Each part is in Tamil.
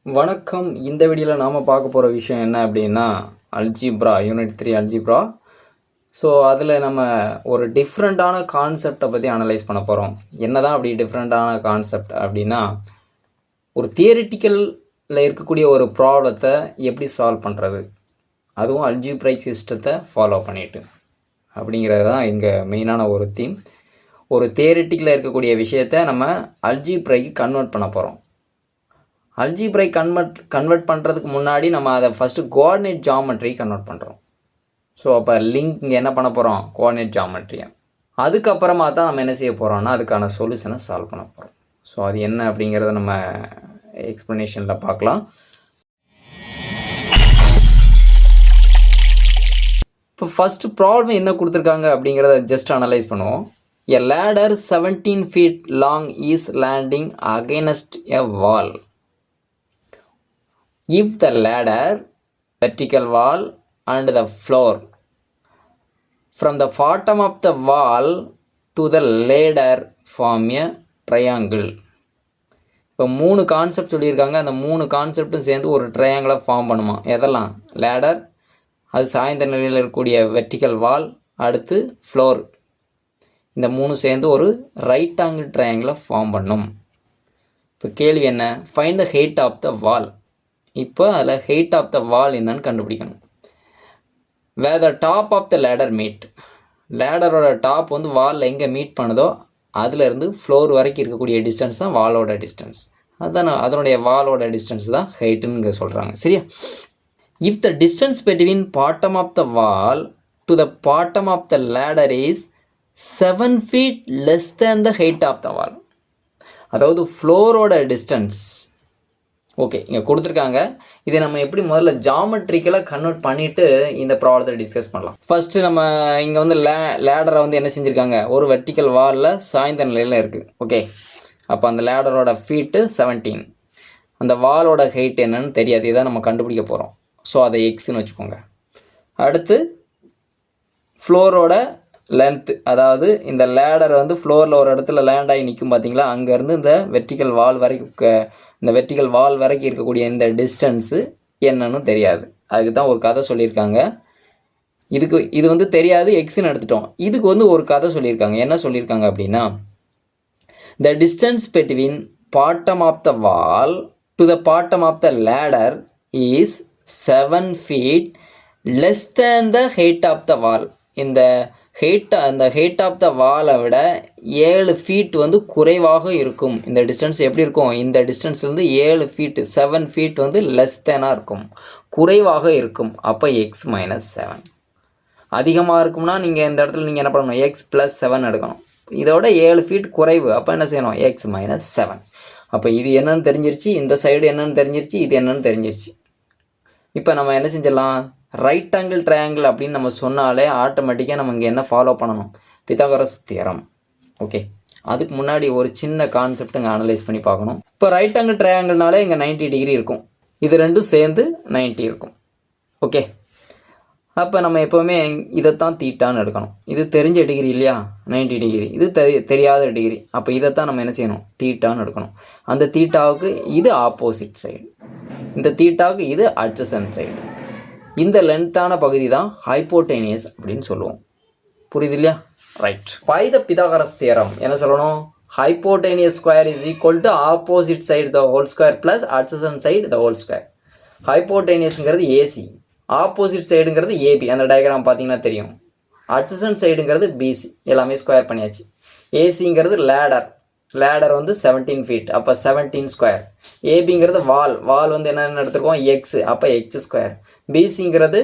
வணக்கம். இந்த வீடியோவில் நாம் பார்க்க போகிற விஷயம் என்ன அப்படின்னா அல்ஜிப்ரா யூனிட் 3 அல்ஜிப்ரா. ஸோ அதில் நம்ம ஒரு டிஃப்ரெண்ட்டான கான்செப்டை பற்றி அனலைஸ் பண்ண போகிறோம். என்ன தான் அப்படி டிஃப்ரெண்ட்டான கான்செப்ட் அப்படின்னா, ஒரு தியரிட்டிக்கலில் இருக்கக்கூடிய ஒரு ப்ராப்ளத்தை எப்படி சால்வ் பண்ணுறது, அதுவும் அல்ஜிப்ரைக் சிஸ்டத்தை ஃபாலோ பண்ணிட்டு அப்படிங்கிறது தான் இங்கே மெயினான ஒரு தீம். ஒரு தியரிட்டிக்கில் இருக்கக்கூடிய விஷயத்தை நம்ம அல்ஜிப்ரைக்கு கன்வெர்ட் பண்ண போகிறோம். அல்ஜிப்ரைக் கன்வெர்ட் பண்ணுறதுக்கு முன்னாடி நம்ம அதை ஃபஸ்ட்டு கோஆர்டினேட் ஜாமெட்ரி கன்வெர்ட் பண்ணுறோம். ஸோ அப்போ லிங்க் இங்கே என்ன பண்ண போகிறோம், கோஆர்டினேட் ஜாமெட்ரியை. அதுக்கப்புறமா தான் நம்ம என்ன செய்ய போகிறோம்னா அதுக்கான சொல்யூஷனை சால்வ் பண்ண போகிறோம். ஸோ அது என்ன அப்படிங்கிறத நம்ம எக்ஸ்ப்ளனேஷனில் பார்க்கலாம். இப்போ ஃபஸ்ட்டு ப்ராப்ளம் என்ன கொடுத்துருக்காங்க அப்படிங்கிறத ஜஸ்ட் அனலைஸ் பண்ணுவோம். A ladder 17 feet long is landing against a wall. If the ladder, vertical wall and the floor from the bottom of the wall to the ladder form a triangle. இப்போ 3 கான்செப்ட் சொல்லியிருக்காங்க. அந்த 3 கான்செப்டும் சேர்ந்து ஒரு ட்ரையாங்கிளை ஃபார்ம் பண்ணுமா. எதெல்லாம்? லேடர், அது சாய்ந்த நிலையில் இருக்கக்கூடிய வெர்டிக்கல் வால், அடுத்து ஃப்ளோர். இந்த 3 சேர்ந்து ஒரு ரைட் ஆங்கிள் ட்ரையாங்கிளை ஃபார்ம் பண்ணும். இப்போ கேள்வி என்ன? Find the height of the wall. இப்போ அதில் ஹெயிட் ஆஃப் த வால் என்னன்னு கண்டுபிடிக்கணும். Where the top of the ladder meet, லேடரோட டாப் வந்து வாலில் எங்கே மீட் பண்ணுதோ அதுலேருந்து ஃப்ளோர் வரைக்கும் இருக்கக்கூடிய டிஸ்டன்ஸ் தான் வாலோட டிஸ்டன்ஸ். அதுதான் அதனுடைய வாலோட டிஸ்டன்ஸ் தான் ஹெயிட்டுன்னு இங்கே சொல்கிறாங்க. சரியா? If the distance between bottom of the wall to the bottom of the ladder is 7 feet less than the height of the wall, அதாவது ஃப்ளோரோட டிஸ்டன்ஸ். ஓகே, இங்கே கொடுத்துருக்காங்க. இதை நம்ம எப்படி முதல்ல ஜாமெட்ரிக்கலாக கன்வெர்ட் பண்ணிவிட்டு இந்த ப்ராப்ளத்தை டிஸ்கஸ் பண்ணலாம். ஃபஸ்ட்டு நம்ம இங்கே வந்து லேடரை வந்து என்ன செஞ்சுருக்காங்க, ஒரு வெர்டிக்கல் வாலில் சாய்ந்த நிலையில் இருக்குது. ஓகே, அப்போ அந்த லேடரோட ஃபீட்டு 17, அந்த வாலோட ஹெயிட் என்னன்னு தெரியாது, இதை நம்ம கண்டுபிடிக்க போகிறோம். ஸோ அதை எக்ஸ்ன்னு வச்சுக்கோங்க. அடுத்து ஃப்ளோரோட லென்த்து, அதாவது இந்த லேடர் வந்து ஃப்ளோரில் ஒரு இடத்துல லேண்ட் ஆகி நிற்கும் பார்த்தீங்களா, அங்கேருந்து இந்த வெர்டிக்கல் வால் வரைக்கும் இருக்கக்கூடிய இந்த டிஸ்டன்ஸு என்னன்னு தெரியாது. அதுக்கு தான் ஒரு கதை சொல்லியிருக்காங்க. இது வந்து தெரியாது, எக்ஸ்ன்னு எடுத்துட்டோம். இதுக்கு வந்து ஒரு கதை சொல்லியிருக்காங்க. என்ன சொல்லியிருக்காங்க அப்படின்னா, the distance between bottom of the wall to the bottom of the ladder is 7 feet less than the height of the wall. அந்த ஹெயிட் ஆஃப் த வாலை விட 7 feet வந்து குறைவாக இருக்கும். இந்த டிஸ்டன்ஸ் எப்படி இருக்கும்? இந்த டிஸ்டன்ஸ்லேருந்து 7 feet 7 feet வந்து லெஸ் தேனாக இருக்கும், குறைவாக இருக்கும். அப்போ எக்ஸ் மைனஸ் 7. அதிகமாக இருக்கும்னா நீங்கள் இந்த இடத்துல நீங்கள் என்ன பண்ணணும், எக்ஸ் ப்ளஸ் 7 எடுக்கணும். இதோட 7 feet குறைவு, அப்போ என்ன செய்யணும், எக்ஸ் மைனஸ் 7. அப்போ இது என்னன்னு தெரிஞ்சிருச்சு, இந்த சைடு என்னன்னு தெரிஞ்சிருச்சு, இது என்னன்னு தெரிஞ்சிருச்சு. இப்போ நம்ம என்ன செஞ்சிடலாம், ரைட் ஆங்கிள் ட்ரையாங்கிள் அப்படின்னு நம்ம சொன்னாலே ஆட்டோமேட்டிக்காக நம்ம இங்கே என்ன ஃபாலோ பண்ணணும், பித்தாகரஸ் தியரம். ஓகே, அதுக்கு முன்னாடி ஒரு சின்ன கான்செப்ட் இங்கே அனலைஸ் பண்ணி பார்க்கணும். இப்போ ரைட் ஆங்கிள் ட்ரையாங்கிள்னாலே இங்கே 90 டிகிரி இருக்கும், இது ரெண்டும் சேர்ந்து 90 இருக்கும். ஓகே, அப்போ நம்ம எப்போவுமே இதைத்தான் தீட்டான்னு எடுக்கணும். இது தெரிஞ்ச டிகிரி இல்லையா, 90 டிகிரி. இது தெரியாத டிகிரி. அப்போ இதைத்தான் நம்ம என்ன செய்யணும், தீட்டான்னு எடுக்கணும். அந்த தீட்டாவுக்கு இது ஆப்போசிட் சைடு, இந்த தீட்டாவுக்கு இது அட்ஜசன்ட் சைடு. இந்த லென்த்தான பகுதி தான் ஹைப்போடெனியஸ் அப்படின்னு சொல்லுவோம். புரியுது இல்லையா? Right. By the Pythagoras theorem என்ன சொல்லணும், hypotenuse square is equal to opposite side the whole square plus adjacent side the whole square. ஹைப்போடெனியஸ்ங்கிறது ஏசி, ஆப்போசிட் சைடுங்கிறது ஏபி. அந்த டயக்ராம் பார்த்தீங்கன்னா தெரியும். அட்ஜசன்ட் சைடுங்கிறது பிசி. எல்லாமே ஸ்கொயர் பண்ணியாச்சு. ஏசிங்கிறது லேடர் வந்து 17 feet, அப்போ 17 ஸ்கொயர். ஏபிங்கிறது வால் வந்து என்னென்னு எடுத்துருக்கோம், எக்ஸ், அப்போ எக்ஸ் ஸ்கொயர். பிசிங்கிறது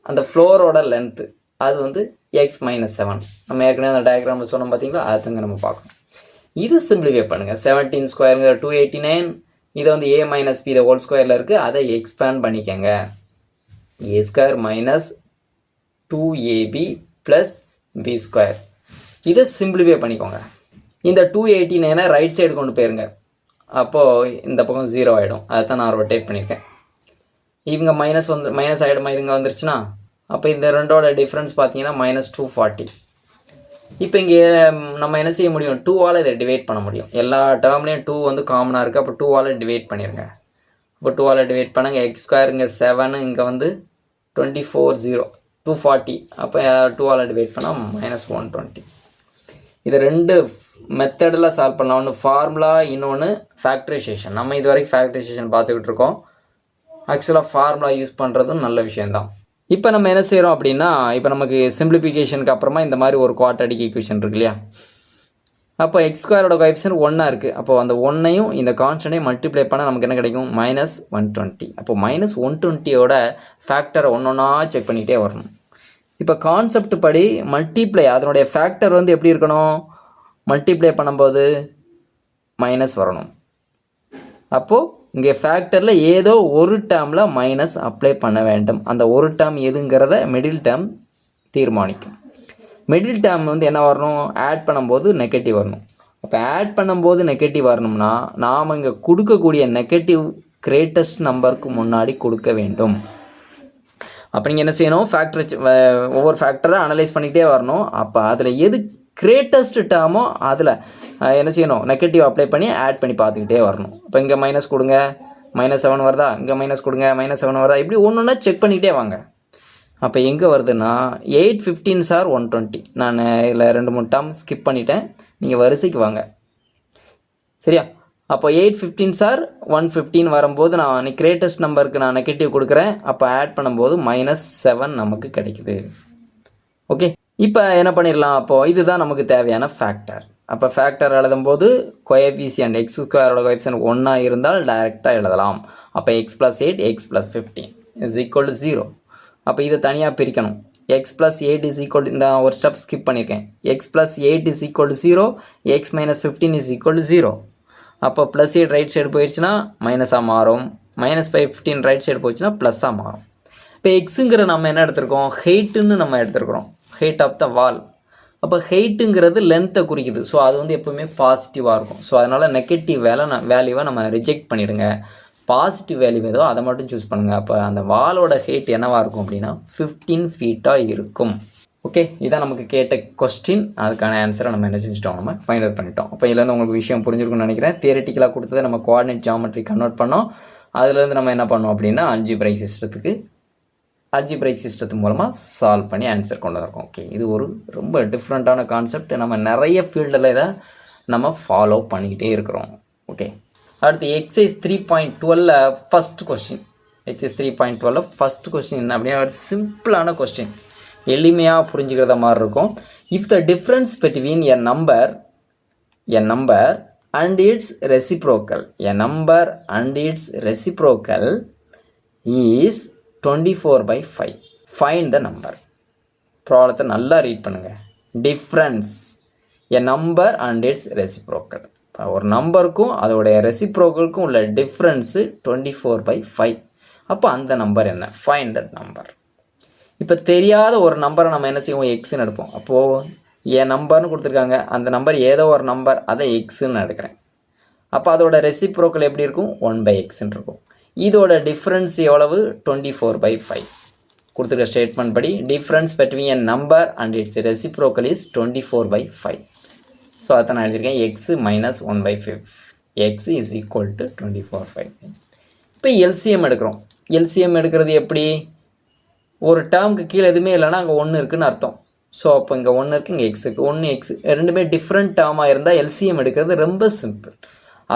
அந்த ஃப்ளோரோட லென்த்து, அது வந்து எக்ஸ் மைனஸ் 7. நம்ம ஏற்கனவே அந்த டயக்ராமில் சொன்னோம் பார்த்தீங்களா, அதுங்க நம்ம பார்க்கணும். இது சிம்பிளிஃபை பண்ணுங்கள். 17 ஸ்கொயருங்கிற 289, இதை வந்து A minus B the whole ஸ்கொயரில் இருக்குது, அதை எக்ஸ்பேண்ட் பண்ணிக்கங்க. A square minus 2ab plus B square. இதை சிம்பிளிஃபை பண்ணிக்கோங்க. இந்த 289 ரைட் சைடு கொண்டு போயிருங்க, அப்போது இந்த பக்கம் 0 ஆகிடும். அதை தான் நான் ரொட்டேட் பண்ணியிருக்கேன். இவங்க மைனஸ் ஆகிடுமா, இதுங்க வந்துருச்சுன்னா, அப்போ இந்த ரெண்டோட டிஃப்ரென்ஸ் பார்த்தீங்கன்னா -240. இப்போ இங்கே நம்ம என்ன செய்ய முடியும், 2ஆல் இதை டிவைட் பண்ண முடியும். எல்லா டேர்ம்லேயும் 2 வந்து காமனாக இருக்குது. அப்போ 2ஆல் டிவைட் பண்ணிடுங்க. இப்போ 2ஆல் டிவைட் பண்ணுங்கள். எக்ஸ் ஸ்கொயர் இங்கே 7, இங்கே வந்து 24 240. அப்போ 2ஆல் டிவைட் பண்ணால் -120. இது 2 மெத்தடில் சால்வ் பண்ணலாம். ஒன்று ஃபார்முலா, இன்னொன்று ஃபேக்டரைசேஷன். நம்ம இது வரைக்கும் ஃபேக்டரைசேஷன் பார்த்துக்கிட்டு இருக்கோம். ஆக்சுவலாக ஃபார்முலா யூஸ் பண்ணுறதும் நல்ல விஷயந்தான். இப்போ நம்ம என்ன செய்கிறோம் அப்படின்னா, இப்போ நமக்கு சிம்பிளிஃபிகேஷனுக்கு அப்புறமா இந்த மாதிரி ஒரு குவாட்ரடிக் ஈக்குவேஷன் இருக்கு இல்லையா? அப்போ எக்ஸ் ஸ்கொயரோட கோஎஃபிஷியன்ட் 1 இருக்குது. அப்போ அந்த 1ஐயும் இந்த கான்ஸ்டன்ட்டையும் மல்டிப்ளை பண்ணால் நமக்கு என்ன கிடைக்கும்? -120. அப்போ -120யோட ஃபேக்டரை ஒன்றா செக் பண்ணிகிட்டே வரணும். இப்போ கான்செப்ட் படி மல்டிப்ளை, அதனுடைய ஃபேக்டர் வந்து எப்படி இருக்கணும்? மல்டிப்ளை பண்ணும்போது மைனஸ் வரணும். அப்போது இங்கே ஃபேக்டரில் ஏதோ ஒரு டேர்மில் மைனஸ் அப்ளை பண்ண வேண்டும். அந்த ஒரு டேர்ம் எதுங்கிறத மிடில் டேர்ம் தீர்மானிக்கும். மிடில் டேர்ம் வந்து என்ன வரணும்? ஆட் பண்ணும்போது நெகட்டிவ் வரணும். அப்போ ஆட் பண்ணும்போது நெகட்டிவ் வரணும்னா நாம் இங்கே கொடுக்கக்கூடிய நெகட்டிவ் கிரேட்டஸ்ட் நம்பருக்கு முன்னாடி கொடுக்க வேண்டும். அப்போ நீங்கள் என்ன செய்யணும்? ஒவ்வொரு ஃபேக்டரை அனலைஸ் பண்ணிக்கிட்டே வரணும். அப்போ அதில் எது கிரேட்டஸ்ட் டேர்மோ அதில் என்ன செய்யணும்? நெகட்டிவ் அப்ளை பண்ணி ஆட் பண்ணி பார்த்துக்கிட்டே வரணும். இப்போ இங்கே மைனஸ் கொடுங்க, -7 வருதா? இங்கே மைனஸ் கொடுங்க, -7 வருதா? இப்படி ஒன்று ஒன்றா செக் பண்ணிக்கிட்டே வாங்க. அப்போ எங்கே வருதுன்னா 8 15s are 120. நான் இதில் 2-3 டேர்ம் ஸ்கிப் பண்ணிட்டேன். நீங்கள் வரிசைக்கு வாங்க, சரியா? அப்போ 8 15s are 115 வரும்போது நான் கிரேட்டஸ்ட் நம்பருக்கு நான் நெகட்டிவ் கொடுக்குறேன். அப்போ ஆட் பண்ணும்போது -7 நமக்கு கிடைக்குது. ஓகே, இப்போ என்ன பண்ணிடலாம்? அப்போது இதுதான் நமக்கு தேவையான ஃபேக்டர். அப்போ ஃபேக்டர் எழுதும்போது கோஎஃபிஷியன்ட் எக்ஸ் ஸ்கொயரோட கோஎஃபிஷியன்ட் 1 இருந்தால் டைரெக்டாக எழுதலாம். அப்போ x + 8 x + 15 = 0. அப்போ இதை தனியாக பிரிக்கணும். x + 8 = இந்த ஒரு ஸ்டெப் ஸ்கிப் பண்ணியிருக்கேன். x + 8 = 0, x - 15 = 0. அப்போ +8 ரைட் சைடு போயிடுச்சுன்னா மைனஸாக மாறும், -15 ரைட் சைடு போயிடுச்சுன்னா ப்ளஸ்ஸாக மாறும். இப்போ எக்ஸுங்கிற நம்ம என்ன எடுத்துருக்கோம்? ஹெயிட்டுன்னு நம்ம எடுத்துருக்குறோம். ஹெயிட் ஆஃப் த வால். அப்போ ஹெயிட்டுங்கிறது லென்த்தை குறிக்குது. ஸோ அது வந்து எப்போவுமே பாசிட்டிவாக இருக்கும். ஸோ அதனால் நெகட்டிவ் வேல்யூவை நம்ம ரிஜெக்ட் பண்ணிவிடுங்க. பாசிட்டிவ் வேல்யூ ஏதோ அதை மட்டும் சூஸ் பண்ணுங்கள். அப்போ அந்த வாலோட ஹெயிட் என்னவாக இருக்கும் அப்படின்னா 15 ஃபீட்டாக இருக்கும். ஓகே, இதான் நமக்கு கேட்ட கொஸ்டின். அதுக்கான ஆன்சரை நம்ம என்ன செஞ்சிட்டோம்? நம்ம ஃபைண்ட் அவுட் பண்ணிட்டோம். அப்போ இதுலேருந்து உங்களுக்கு விஷயம் புரிஞ்சிருக்குன்னு நினைக்கிறேன். தியரிட்டிக்கலாக கொடுத்ததை நம்ம கோஆர்டினேட் ஜியாமெட்ரி கன்வெர்ட் பண்ணோம். அதுலேருந்து நம்ம என்ன பண்ணோம் அப்படின்னா அல்ஜிப்ரைக் சிஸ்டத்து மூலமாக சால்வ் பண்ணி ஆன்சர் கொண்டு வந்திருக்கோம். ஓகே, இது ஒரு ரொம்ப டிஃப்ரெண்ட்டான கான்செப்ட். நம்ம நிறைய ஃபீல்டில் இதை நம்ம ஃபாலோ பண்ணிக்கிட்டே இருக்கிறோம். ஓகே, அடுத்து exercise 3.12 first question. Exercise 3.12 first question என்ன அப்படின்னா ஒரு சிம்பிளான கொஸ்டின், எளிமையாக புரிஞ்சுக்கிறத மாதிரி இருக்கும். If the difference between a number and it's reciprocal is 24/5. Find the number. ப்ராப்ளத்தை நல்லா ரீட் பண்ணுங்கள். Difference a number and it's reciprocal. ஒரு நம்பருக்கும் அதோடைய ரெசிப்ரோக்கலுக்கும் உள்ள டிஃப்ரென்ஸு 24/5. அப்போ அந்த நம்பர் என்ன? Find that number. இப்போ தெரியாத ஒரு நம்பரை நம்ம என்ன செய்வோம்? எக்ஸ்ன்னு எடுப்போம். அப்போது என் நம்பர்னு கொடுத்துருக்காங்க, அந்த நம்பர் ஏதோ ஒரு நம்பர், அதை எக்ஸ்ன்னு எடுக்கிறேன். அப்போ அதோட ரெசிப்ரோக்கல் எப்படி இருக்கும்? 1/xன்னு இருக்கும். இதோட டிஃப்ரென்ஸ் எவ்வளவு? 24/5. கொடுத்துருக்க ஸ்டேட்மெண்ட் படி difference between a number and it's reciprocal is 24/5. So அதை நான் எழுதியிருக்கேன் X - 1/5. X is equal to 24/5. இப்போ எல்சிஎம் எடுக்கிறோம். எல்சிஎம் எடுக்கிறது எப்படி? ஒரு டேர்முக்கு கீழே எதுவுமே இல்லைன்னா அங்கே 1 இருக்குதுன்னு அர்த்தம். ஸோ அப்போ இங்கே 1 இருக்குது, இங்கே எக்ஸ் இருக்குது. 1 எக்ஸ் ரெண்டுமே டிஃப்ரெண்ட் டேர்மாக இருந்தால் எல்சிஎம் எடுக்கிறது ரொம்ப சிம்பிள்.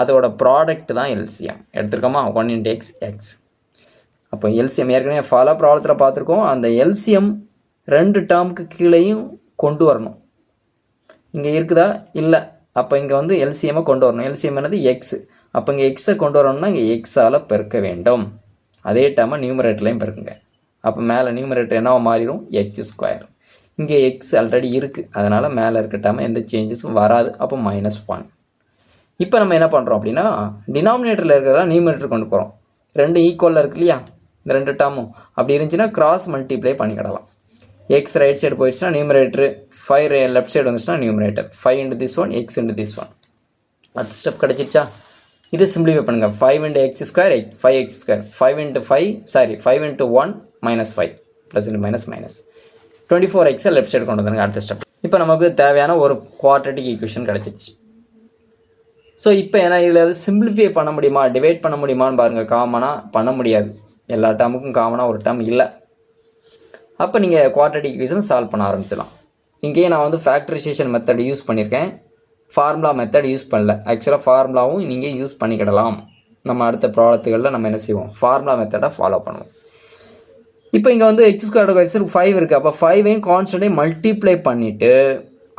அதோட ப்ராடக்ட் தான் எல்சிஎம். எடுத்துருக்கோமா? 1 × x X. அப்போ எல்சிஎம் ஏற்கனவே ஃபாலோ ப்ராப்ளத்தில் பார்த்துருக்கோம். அந்த எல்சிஎம் 2 டேர்முக்கு கீழேயும் கொண்டு வரணும். இங்கே இருக்குதா? இல்லை. அப்போ இங்கே வந்து எல்சிஎம்மை கொண்டு வரணும். எல்சிஎம் என்னது? எக்ஸ். அப்போ இங்கே எக்ஸை கொண்டு வரணும்னா இங்கே எக்ஸால் பெருக்க வேண்டும். அதே டேர்மை நியூமரேட்டர்லையும் பெருக்குங்க. அப்போ மேலே நியூமரேட்டர் என்னவா மாறிடும்? x². இங்கே எக்ஸ் ஆல்ரெடி இருக்குது, அதனால் மேலே இருக்க டேர்மை எந்த சேஞ்சஸும் வராது. அப்போ -1. இப்போ நம்ம என்ன பண்ணுறோம் அப்படின்னா டினாமினேட்டரில் இருக்கிறதா நியூமரேட்டர் கொண்டு போகிறோம். 2 ஈக்குவலில் இருக்கு இல்லையா? இந்த 2 டேர்மும் அப்படி இருந்துச்சுன்னா கிராஸ் மல்டிப்ளை பண்ணிக்கிடலாம். எக்ஸ் ரைட் சைடு போயிடுச்சுன்னா நியூமரேட்டர், 5 லெஃப்ட் சைடு வந்துச்சுன்னா numerator. 5 × this one, x × this one. அடுத்த ஸ்டெப் கிடச்சிருச்சா? இது சிம்பிளிஃபை பண்ணுங்கள். 5 × x², 5x². 5 × 1 -5 plus into minus 24x left side கொண்டு வந்துருங்க. அடுத்த ஸ்டெப். இப்போ நமக்கு தேவையான ஒரு குவாட்ரடிக் ஈக்குவேஷன் கிடச்சிருச்சு. ஸோ இப்போ ஏன்னா இதில் சிம்பிளிஃபை பண்ண முடியுமா, டிவைட் பண்ண முடியுமான்னு பாருங்கள். காமனாக பண்ண முடியாது. எல்லா டேர்முக்கும் காமனாக ஒரு டேர்ம் இல்லை. அப்போ நீங்கள் குவாட்ரேட்டிக் ஈக்குவேஷன் சால்வ் பண்ண ஆரம்பிச்சிடலாம். இங்கேயே நான் வந்து ஃபேக்டரைசேஷன் மெத்தட் யூஸ் பண்ணியிருக்கேன், ஃபார்முலா மெத்தட் யூஸ் பண்ணல. ஆக்சுவலாக ஃபார்முலாவும் நீங்கள் யூஸ் பண்ணிக்கிடலாம். நம்ம அடுத்த ப்ராப்ளத்துகளில் நம்ம என்ன செய்வோம், ஃபார்முலா மெத்தடை ஃபாலோ பண்ணுவோம். இப்போ இங்கே வந்து x² கோஎஃபிஷியன்ட் 5 இருக்குது. அப்போ 5ஐயும் கான்ஸ்டன்ட்டையும் மல்டிப்ளை பண்ணிவிட்டு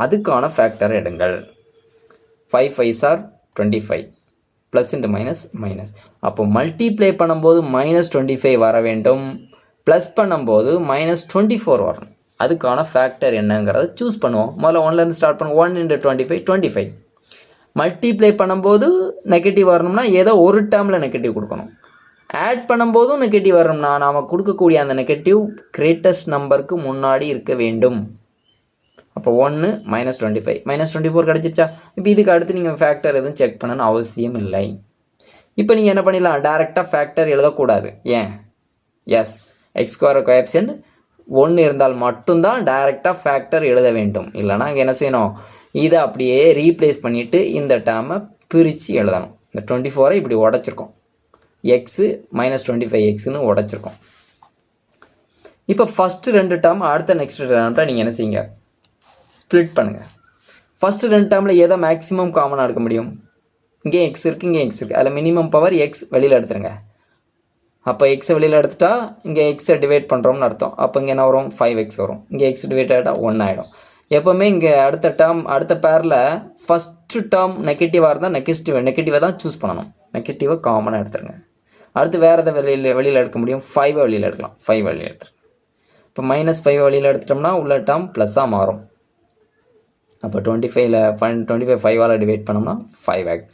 அதுக்கான ஃபேக்டர் எடுங்கள். 5 5s are 25, plus into minus minus. அப்போ மல்டிப்ளை பண்ணும்போது -25 வர வேண்டும், ப்ளஸ் பண்ணும்போது -24 வரணும். அதுக்கான ஃபேக்டர் என்னங்கிறத சூஸ் பண்ணுவோம். முதல்ல 1லேருந்து ஸ்டார்ட் பண்ணுவோம். 1 × 25 25. மல்டிப்ளை பண்ணும்போது நெகட்டிவ் வரணும்னா ஏதோ ஒரு டேர்மில் நெகட்டிவ் கொடுக்கணும். ஆட் பண்ணும்போதும் நெகட்டிவ் வரணும்னா நாம் கொடுக்கக்கூடிய அந்த நெகட்டிவ் கிரேட்டஸ்ட் நம்பருக்கு முன்னாடி இருக்க வேண்டும். அப்போ 1 -25 -24 கிடச்சிருச்சா? இப்போ இதுக்கு அடுத்து நீங்கள் ஃபேக்டர் எதுவும் செக் பண்ணணும்னு அவசியம் இல்லை. இப்போ நீங்கள் என்ன பண்ணிடலாம், டேரெக்டாக ஃபேக்டர் எழுதக்கூடாது. ஏன்? எஸ், x² கோஎஃபிஷியன்ட் 1 இருந்தால் மட்டும்தான் டைரெக்டாக ஃபேக்டர் எழுத வேண்டும். இல்லைனா அங்கே என்ன செய்யணும், இதை அப்படியே ரீப்ளேஸ் பண்ணிவிட்டு இந்த டேர்மை பிரித்து எழுதணும். இந்த 24ஐ இப்படி உடச்சிருக்கோம், எக்ஸு -25xன்னு உடச்சிருக்கோம். இப்போ ஃபஸ்ட்டு 2 டேர்ம் அடுத்த நெக்ஸ்ட் டேர்ம்ட்ட நீங்கள் என்ன செய்யுங்க, ஸ்ப்ளிட் பண்ணுங்கள். ஃபஸ்ட்டு 2 டேர்மில் எதை மேக்ஸிமம் காமனாக இருக்க முடியும்? இங்கே எக்ஸ் இருக்குது, இங்கே எக்ஸ் இருக்குது. அதில் மினிமம் பவர் எக்ஸ் வெளியில் எடுத்துருங்க. அப்போ எக்ஸை வெளியில் எடுத்துட்டா இங்கே எக்ஸை டிவைட் பண்ணுறோம்னு அர்த்தம். அப்போ இங்கே என்ன வரும், 5x வரும். இங்கே எக்ஸ் டிவைட் ஆகிட்டால் 1 ஆகிடும். எப்போவுமே இங்கே அடுத்த டேர்ம் அடுத்த பேரில் ஃபஸ்ட்டு டேர்ம் நெகட்டிவாக இருந்தால் நெகட்டிவாக தான் சூஸ் பண்ணணும். நெகட்டிவாக காமனாக எடுத்துருங்க. அடுத்து வேறு எதை வெளியில் எடுக்க முடியும், 5ஐ வெளியில் எடுக்கலாம். 5 வெளியில் எடுத்துருங்க. இப்போ -5 வெளியில் எடுத்துட்டோம்னா உள்ள டேர்ம் ப்ளஸ்ஸாக மாறும். அப்போ 25 5ஆல் டிவைட் பண்ணோம்னா 5x.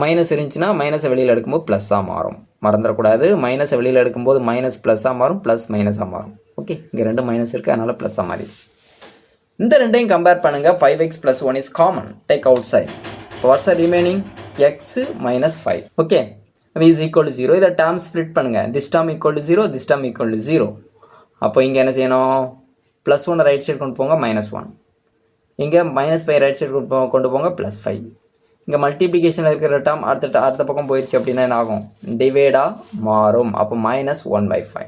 மைனஸ் இருந்துச்சுன்னா மைனஸை வெளியில் எடுக்கும்போது ப்ளஸ்ஸாக மாறும். மறந்துடக்கூடாது, மைனஸை வெளியில் எடுக்கும்போது மைனஸ் ப்ளஸ்ஸாக மாறும், ப்ளஸ் மைனஸாக மாறும். ஓகே, இங்கே 2 மைனஸ் இருக்குது, அதனால் ப்ளஸ்ஸாக மாறிடுச்சு. இந்த ரெண்டையும் கம்பேர் பண்ணுங்கள். 5x + 1 is common, take out side. What's are remaining, x - 5. Okay, is equal to 0. இதை டேர்ம் ஸ்ப்ளிட் பண்ணுங்கள். This term equal to 0, this term equal to 0. அப்போ இங்கே என்ன செய்யணும், +1 ரைட் சைடு கொண்டு போங்க, -1. இங்கே -5 ரைட் சைடு கொண்டு போங்க, +5. இங்கே மல்டிப்ளிகேஷனில் இருக்கிற டேர்ம் அடுத்த பக்கம் போயிடுச்சு அப்படின்னா என்ன ஆகும், டிவைடாக மாறும். அப்போ -1/5.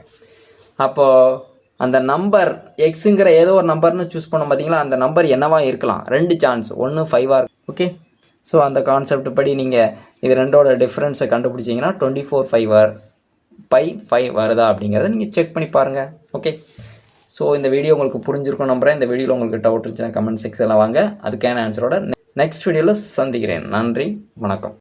அப்போது அந்த நம்பர் எக்ஸுங்கிற ஏதோ ஒரு நம்பர்னு சூஸ் பண்ணோம் பார்த்தீங்களா, அந்த நம்பர் என்னவாக இருக்கலாம், 2 சான்ஸ், 1 5ஆக இருக்கும். ஓகே, ஸோ அந்த கான்செப்ட் படி நீங்கள் இது ரெண்டோட டிஃப்ரென்ஸை கண்டுபிடிச்சிங்கன்னா 24/5 வருதா அப்படிங்கிறத நீங்கள் செக் பண்ணி பாருங்கள். ஓகே, ஸோ இந்த வீடியோ உங்களுக்கு புரிஞ்சிருக்கும் நம்புகிறேன். இந்த வீடியோவில் உங்களுக்கு டவுட் இருந்துச்சுன்னா கமெண்ட் செக்ஷனில் வாங்க, அதுக்கான ஆன்சரோட நெக்ஸ்ட் வீடியோவில் சந்திக்கிறேன். நன்றி, வணக்கம்.